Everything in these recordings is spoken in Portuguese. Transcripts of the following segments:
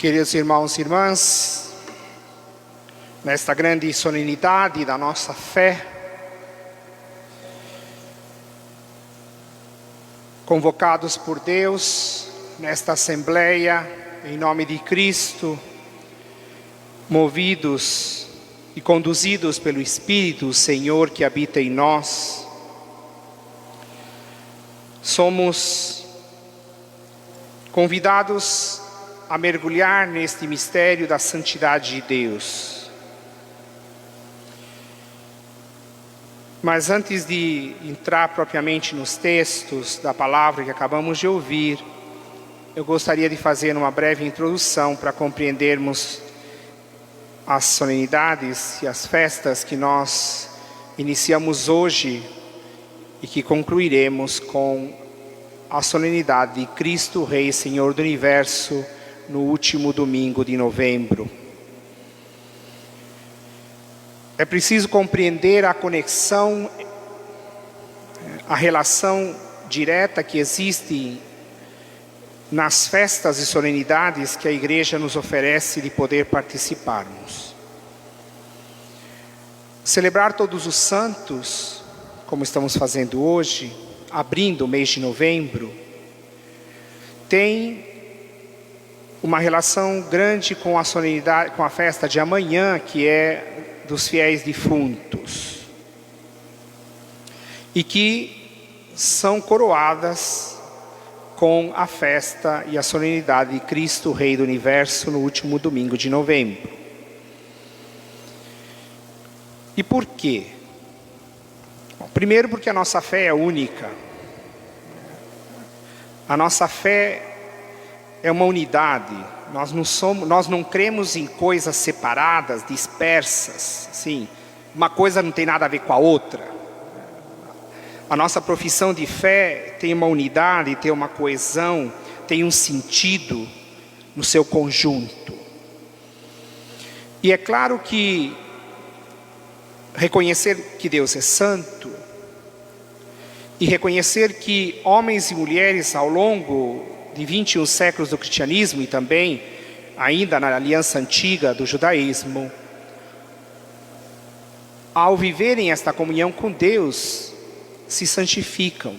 Queridos irmãos e irmãs, nesta grande solenidade da nossa fé, convocados por Deus nesta Assembleia, em nome de Cristo, movidos e conduzidos pelo Espírito Senhor que habita em nós, somos convidados a mergulhar neste mistério da santidade de Deus. Mas antes de entrar propriamente nos textos da palavra que acabamos de ouvir, eu gostaria de fazer uma breve introdução para compreendermos as solenidades e as festas que nós iniciamos hoje e que concluiremos com a solenidade de Cristo Rei, Senhor do Universo, no último domingo de novembro. É preciso compreender a conexão, a relação direta que existe nas festas e solenidades que a Igreja nos oferece de poder participarmos. Celebrar todos os santos, como estamos fazendo hoje, abrindo o mês de novembro, tem uma relação grande com a solenidade, com a festa de amanhã, que é dos fiéis defuntos, e que são coroadas com a festa e a solenidade de Cristo Rei do Universo no último domingo de novembro. E por quê? Bom, primeiro porque a nossa fé é única. A nossa fé é uma unidade. Nós não cremos em coisas separadas, dispersas. Sim, uma coisa não tem nada a ver com a outra. A nossa profissão de fé tem uma unidade, tem uma coesão, tem um sentido no seu conjunto. E é claro que reconhecer que Deus é santo e reconhecer que homens e mulheres ao longo de 21 séculos do cristianismo e também ainda na aliança antiga do judaísmo, ao viverem esta comunhão com Deus, se santificam.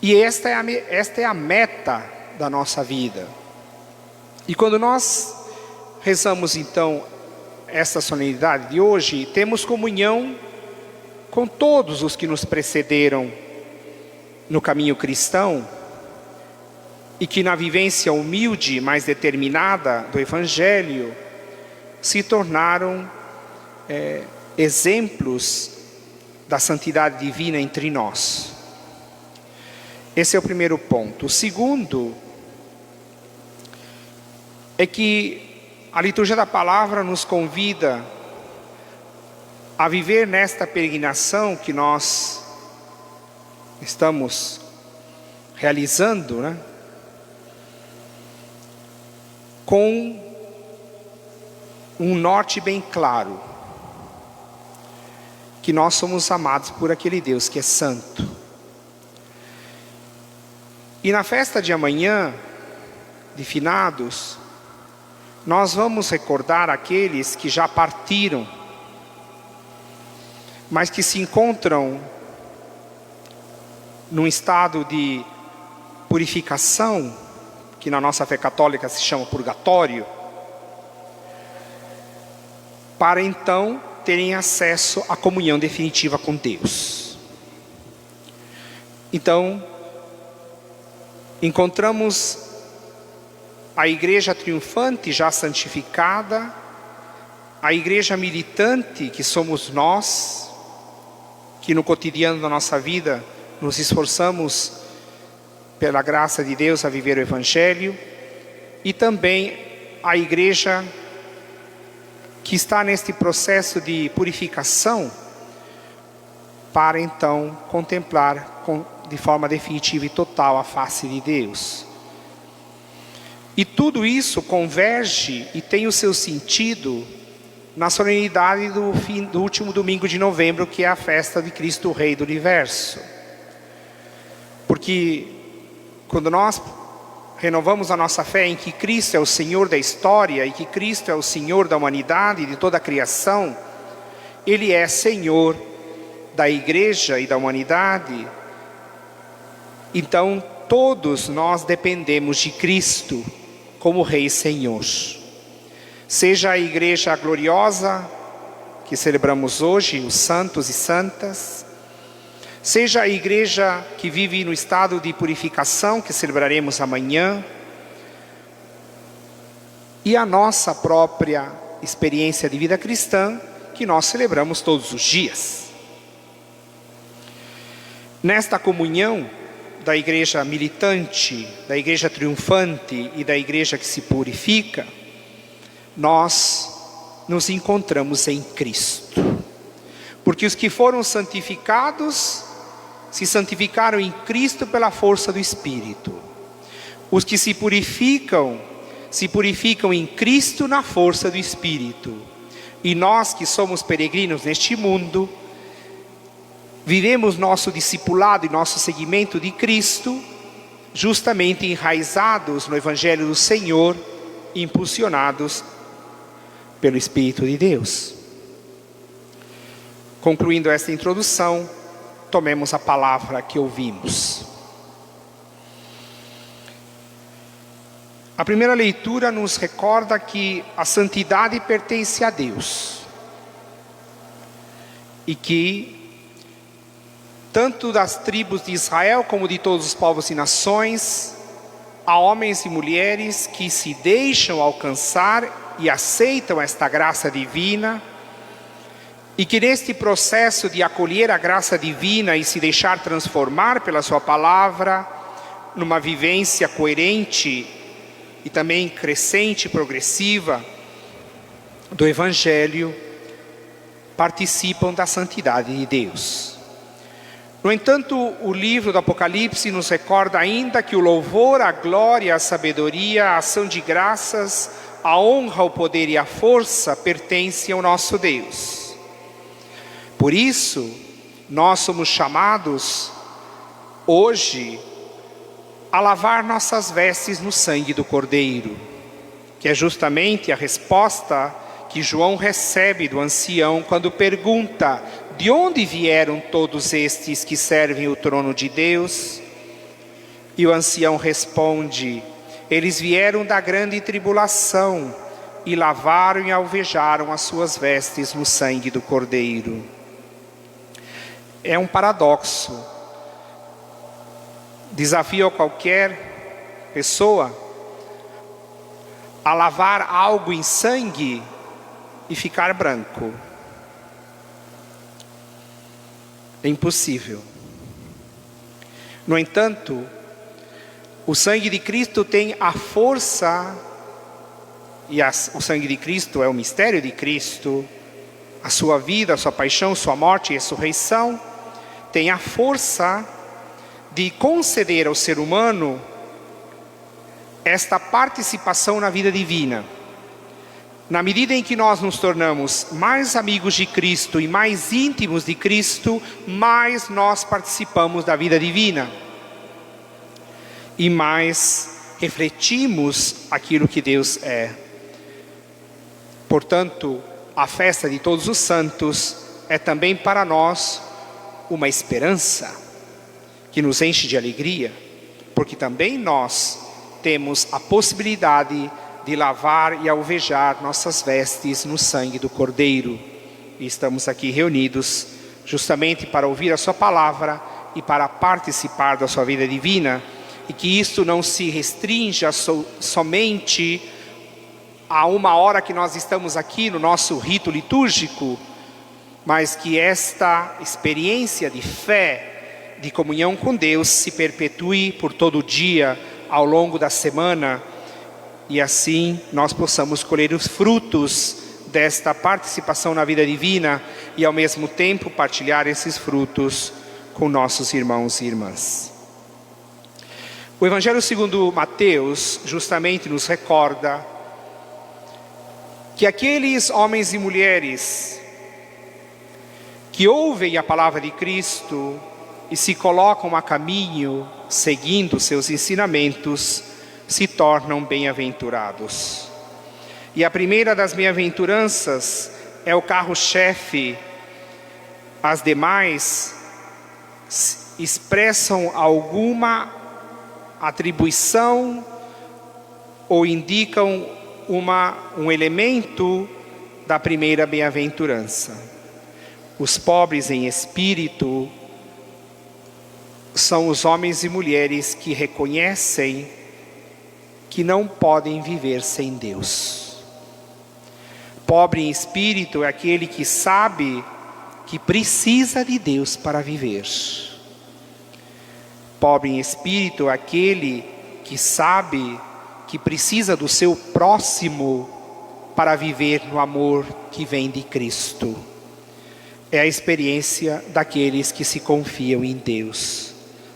E esta é a meta da nossa vida. E quando nós rezamos então esta solenidade de hoje, temos comunhão com todos os que nos precederam no caminho cristão e que na vivência humilde, mais determinada do Evangelho, se tornaram exemplos da santidade divina entre nós. Esse é o primeiro ponto. O segundo é que a liturgia da palavra nos convida a viver nesta peregrinação que nós estamos realizando, né? Com um norte bem claro, que nós somos amados por aquele Deus que é santo. E na festa de amanhã, de finados, nós vamos recordar aqueles que já partiram, mas que se encontram num estado de purificação, que na nossa fé católica se chama purgatório, para então terem acesso à comunhão definitiva com Deus. Então, encontramos a igreja triunfante já santificada, a igreja militante que somos nós, que no cotidiano da nossa vida nos esforçamos pela graça de Deus a viver o Evangelho, e também a igreja que está neste processo de purificação para então contemplar de forma definitiva e total a face de Deus. E tudo isso converge e tem o seu sentido na solenidade do último domingo de novembro, que é a festa de Cristo Rei do Universo. Porque quando nós renovamos a nossa fé em que Cristo é o Senhor da história e que Cristo é o Senhor da humanidade e de toda a criação, Ele é Senhor da igreja e da humanidade, então todos nós dependemos de Cristo como Rei e Senhor. Seja a igreja gloriosa que celebramos hoje, os santos e santas, seja a igreja que vive no estado de purificação, que celebraremos amanhã, e a nossa própria experiência de vida cristã, que nós celebramos todos os dias. Nesta comunhão da igreja militante, da igreja triunfante e da igreja que se purifica, nós nos encontramos em Cristo. Porque os que foram santificados, se santificaram em Cristo pela força do Espírito. Os que se purificam em Cristo na força do Espírito. E nós que somos peregrinos neste mundo, vivemos nosso discipulado e nosso seguimento de Cristo, justamente enraizados no Evangelho do Senhor, impulsionados pelo Espírito de Deus. Concluindo esta introdução, tomemos a palavra que ouvimos. A primeira leitura nos recorda que a santidade pertence a Deus. E que tanto das tribos de Israel como de todos os povos e nações, há homens e mulheres que se deixam alcançar e aceitam esta graça divina, e que neste processo de acolher a graça divina e se deixar transformar pela sua palavra, numa vivência coerente e também crescente e progressiva do Evangelho, participam da santidade de Deus. No entanto, o livro do Apocalipse nos recorda ainda que o louvor, a glória, a sabedoria, a ação de graças, a honra, o poder e a força pertencem ao nosso Deus. Por isso, nós somos chamados hoje a lavar nossas vestes no sangue do Cordeiro, que é justamente a resposta que João recebe do ancião quando pergunta: de onde vieram todos estes que servem o trono de Deus? E o ancião responde: eles vieram da grande tribulação e lavaram e alvejaram as suas vestes no sangue do Cordeiro. É um paradoxo. Desafio a qualquer pessoa a lavar algo em sangue e ficar branco. É impossível. No entanto, o sangue de Cristo tem a força, e o sangue de Cristo é o mistério de Cristo, a sua vida, a sua paixão, sua morte e ressurreição, tem a força de conceder ao ser humano esta participação na vida divina. Na medida em que nós nos tornamos mais amigos de Cristo e mais íntimos de Cristo, mais nós participamos da vida divina. E mais refletimos aquilo que Deus é. Portanto, a festa de todos os santos é também para nós uma esperança que nos enche de alegria, porque também nós temos a possibilidade de lavar e alvejar nossas vestes no sangue do Cordeiro. E estamos aqui reunidos justamente para ouvir a sua palavra e para participar da sua vida divina, e que isto não se restrinja somente a uma hora que nós estamos aqui no nosso rito litúrgico, mas que esta experiência de fé, de comunhão com Deus, se perpetue por todo o dia, ao longo da semana, e assim nós possamos colher os frutos desta participação na vida divina e ao mesmo tempo partilhar esses frutos com nossos irmãos e irmãs. O Evangelho segundo Mateus justamente nos recorda que aqueles homens e mulheres que ouvem a palavra de Cristo e se colocam a caminho, seguindo seus ensinamentos, se tornam bem-aventurados. E a primeira das bem-aventuranças é o carro-chefe. As demais expressam alguma atribuição ou indicam um elemento da primeira bem-aventurança. Os pobres em espírito são os homens e mulheres que reconhecem que não podem viver sem Deus. Pobre em espírito é aquele que sabe que precisa de Deus para viver. Pobre em espírito é aquele que sabe que precisa do seu próximo para viver no amor que vem de Cristo. É a experiência daqueles que se confiam em Deus,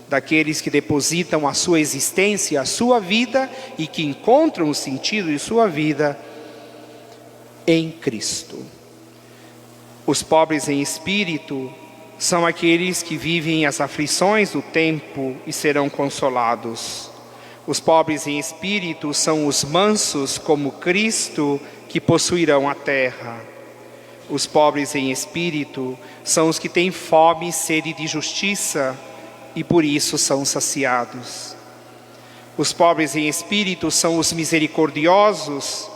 daqueles que depositam a sua existência, a sua vida e que encontram o sentido de sua vida em Cristo. Os pobres em espírito são aqueles que vivem as aflições do tempo e serão consolados. Os pobres em espírito são os mansos como Cristo, que possuirão a terra. Os pobres em espírito são os que têm fome e sede de justiça e por isso são saciados. Os pobres em espírito são os misericordiosos,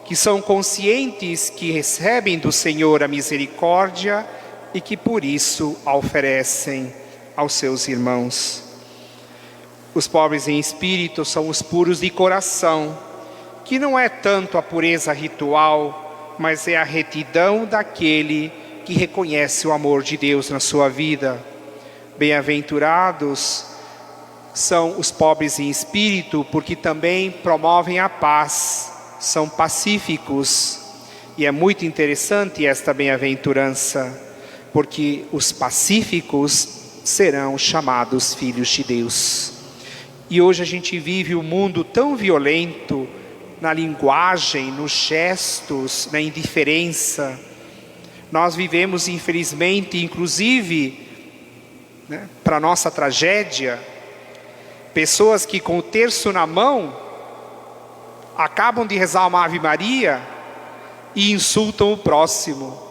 que são conscientes que recebem do Senhor a misericórdia e que por isso a oferecem aos seus irmãos. Os pobres em espírito são os puros de coração, que não é tanto a pureza ritual, mas é a retidão daquele que reconhece o amor de Deus na sua vida. Bem-aventurados são os pobres em espírito, porque também promovem a paz, são pacíficos. E é muito interessante esta bem-aventurança, porque os pacíficos serão chamados filhos de Deus. E hoje a gente vive um mundo tão violento na linguagem, nos gestos, na indiferença. Nós vivemos, infelizmente, inclusive, para nossa tragédia, pessoas que com o terço na mão acabam de rezar uma Ave Maria e insultam o próximo.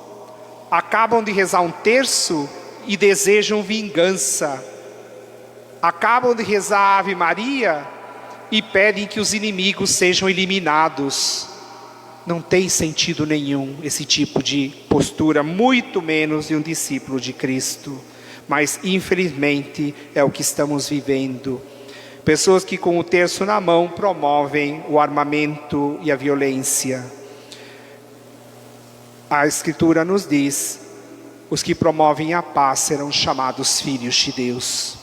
Acabam de rezar um terço e desejam vingança. Acabam de rezar a Ave Maria e pedem que os inimigos sejam eliminados. Não tem sentido nenhum esse tipo de postura, muito menos de um discípulo de Cristo. Mas infelizmente é o que estamos vivendo. Pessoas que com o terço na mão promovem o armamento e a violência. A Escritura nos diz: os que promovem a paz serão chamados filhos de Deus.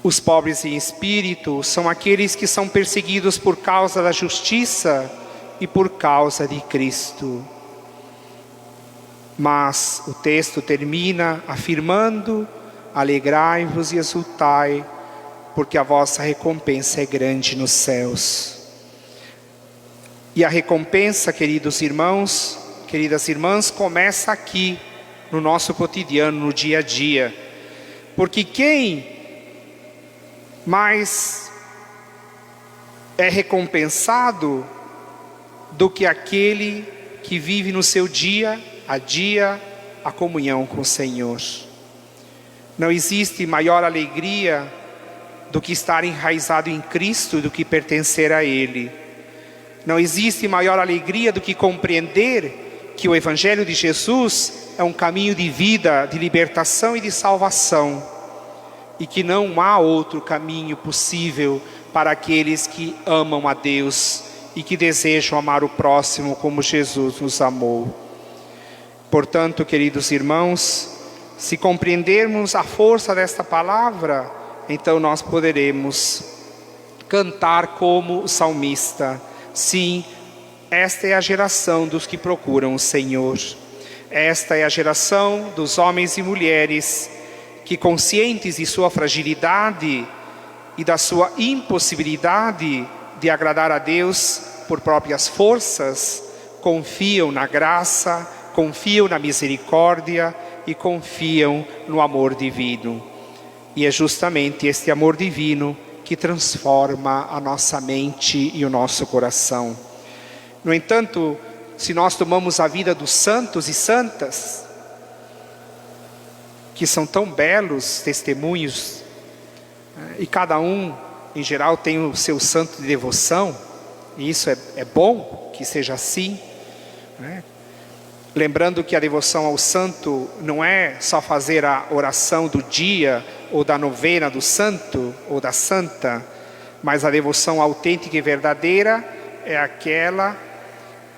Os pobres em espírito são aqueles que são perseguidos por causa da justiça e por causa de Cristo. Mas o texto termina afirmando: alegrai-vos e exultai, porque a vossa recompensa é grande nos céus. E a recompensa, queridos irmãos, queridas irmãs, começa aqui, no nosso cotidiano, no dia a dia. Porque quem mais é recompensado do que aquele que vive no seu dia a dia a comunhão com o Senhor? Não existe maior alegria do que estar enraizado em Cristo, do que pertencer a Ele. Não existe maior alegria do que compreender que o Evangelho de Jesus é um caminho de vida, de libertação e de salvação, e que não há outro caminho possível para aqueles que amam a Deus e que desejam amar o próximo como Jesus nos amou. Portanto, queridos irmãos, se compreendermos a força desta palavra, então nós poderemos cantar como o salmista: sim, esta é a geração dos que procuram o Senhor. Esta é a geração dos homens e mulheres que, conscientes de sua fragilidade e da sua impossibilidade de agradar a Deus por próprias forças, confiam na graça, confiam na misericórdia e confiam no amor divino. E é justamente este amor divino que transforma a nossa mente e o nosso coração. No entanto, se nós tomamos a vida dos santos e santas, que são tão belos testemunhos, e cada um, em geral, tem o seu santo de devoção, e isso é bom que seja assim, né? Lembrando que a devoção ao santo não é só fazer a oração do dia ou da novena do santo ou da santa, mas a devoção autêntica e verdadeira é aquela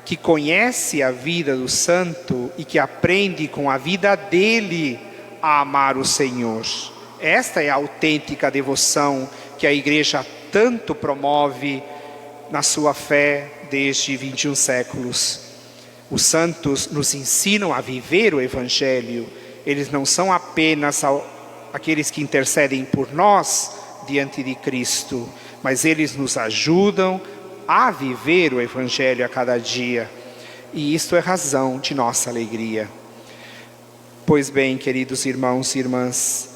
que conhece a vida do santo e que aprende com a vida dele a amar o Senhor. Esta é a autêntica devoção que a Igreja tanto promove na sua fé desde 21 séculos. Os santos nos ensinam a viver o Evangelho. Eles não são apenas aqueles que intercedem por nós diante de Cristo, mas eles nos ajudam a viver o Evangelho a cada dia. E isto é razão de nossa alegria. Pois bem, queridos irmãos e irmãs,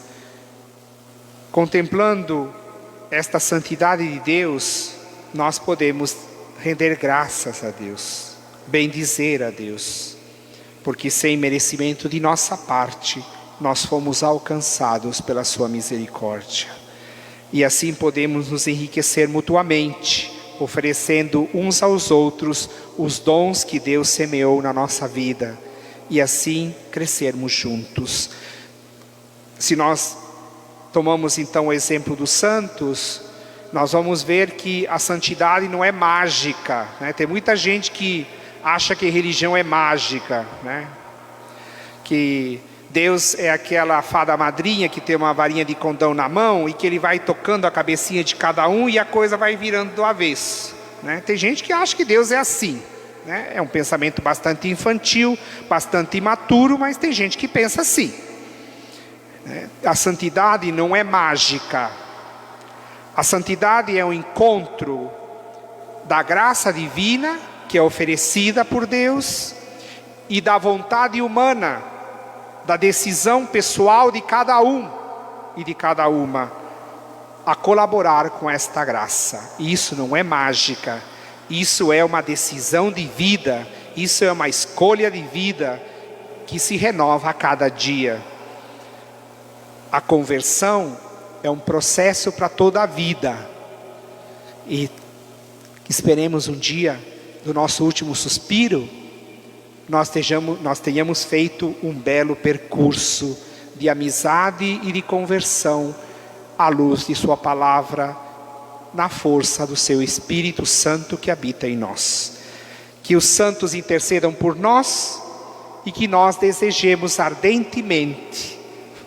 contemplando esta santidade de Deus, nós podemos render graças a Deus, bendizer a Deus, porque sem merecimento de nossa parte, nós fomos alcançados pela sua misericórdia. E assim podemos nos enriquecer mutuamente, oferecendo uns aos outros os dons que Deus semeou na nossa vida, e assim crescermos juntos. Se nós tomamos então o exemplo dos santos, nós vamos ver que a santidade não é mágica, né? Tem muita gente que acha que religião é mágica, né? Que Deus é aquela fada madrinha que tem uma varinha de condão na mão e que ele vai tocando a cabecinha de cada um e a coisa vai virando do avesso, né? Tem gente que acha que Deus é assim, né? É um pensamento bastante infantil, bastante imaturo, mas tem gente que pensa assim, né? A santidade não é mágica. A santidade é um encontro da graça divina que é oferecida por Deus e da vontade humana, da decisão pessoal de cada um e de cada uma a colaborar com esta graça. Isso não é mágica, isso é uma decisão de vida, isso é uma escolha de vida que se renova a cada dia. A conversão é um processo para toda a vida, e esperemos um dia, do nosso último suspiro, nós tenhamos feito um belo percurso de amizade e de conversão à luz de sua palavra, na força do seu Espírito Santo que habita em nós. Que os santos intercedam por nós e que nós desejemos ardentemente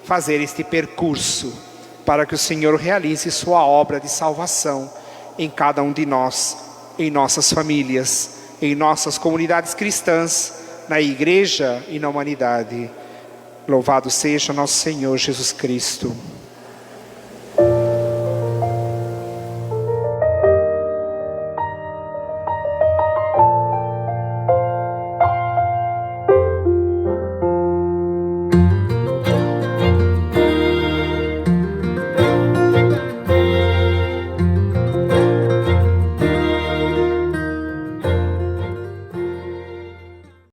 fazer este percurso para que o Senhor realize sua obra de salvação em cada um de nós, em nossas famílias, em nossas comunidades cristãs, na igreja e na humanidade. Louvado seja nosso Senhor Jesus Cristo.